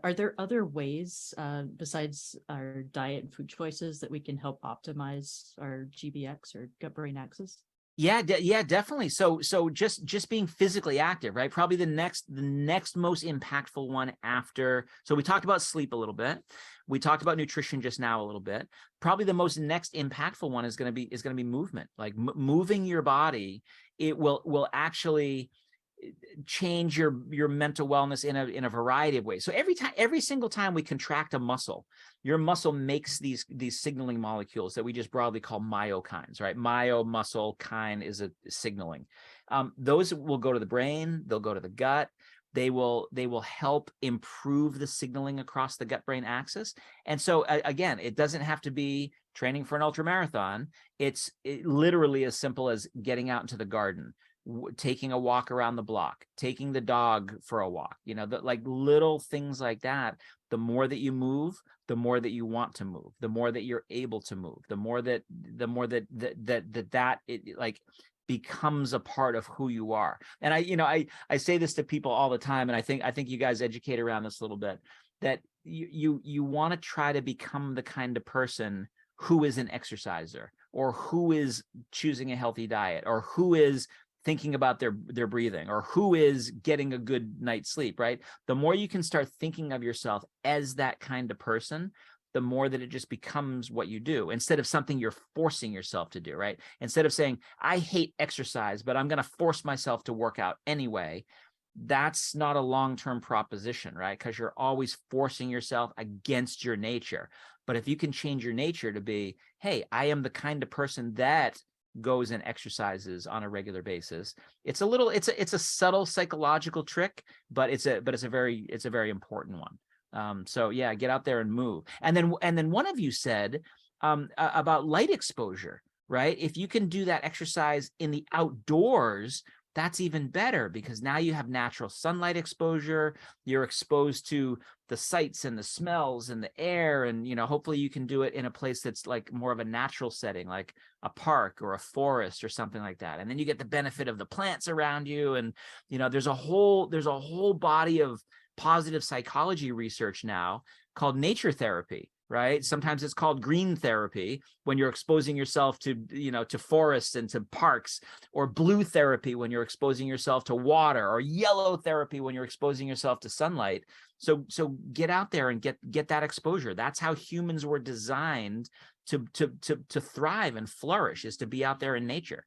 Are there other ways besides our diet and food choices that we can help optimize our GBX or gut-brain axis? Yeah, yeah, definitely. So just being physically active, right? Probably the next most impactful one after. So we talked about sleep a little bit. We talked about nutrition just now a little bit. Probably the most next impactful one is going to be movement. Like moving your body, it will actually change your mental wellness in a variety of ways. So every single time we contract a muscle, your muscle makes these signaling molecules that we just broadly call myokines, right? Myo, muscle, kine is a signaling. Those will go to the brain, they'll go to the gut. They will help improve the signaling across the gut-brain axis. And so again, it doesn't have to be training for an ultramarathon. It's literally as simple as getting out into the garden, taking a walk around the block, taking the dog for a walk, like little things like that. The more that you move, the more that you want to move, the more that you're able to move, the more that it like becomes a part of who you are. And I say this to people all the time, and I think you guys educate around this a little bit, that you want to try to become the kind of person who is an exerciser, or who is choosing a healthy diet, or who is thinking about their breathing, or who is getting a good night's sleep, right? The more you can start thinking of yourself as that kind of person, the more that it just becomes what you do, instead of something you're forcing yourself to do, right? Instead of saying, I hate exercise, but I'm going to force myself to work out anyway. That's not a long-term proposition, right? Because you're always forcing yourself against your nature. But if you can change your nature to be, hey, I am the kind of person that goes and exercises on a regular basis. It's a subtle psychological trick, but it's a very important one. So yeah, get out there and move. And then one of you said about light exposure, right? If you can do that exercise in the outdoors, that's even better, because now you have natural sunlight exposure. You're exposed to the sights and the smells and the air, and hopefully you can do it in a place that's like more of a natural setting, like a park or a forest or something like that. And then you get the benefit of the plants around you, and there's a whole body of positive psychology research now called nature therapy, right? Sometimes it's called green therapy when you're exposing yourself to, to forests and to parks, or blue therapy when you're exposing yourself to water, or yellow therapy when you're exposing yourself to sunlight. So get out there and get that exposure. That's how humans were designed to thrive and flourish, is to be out there in nature.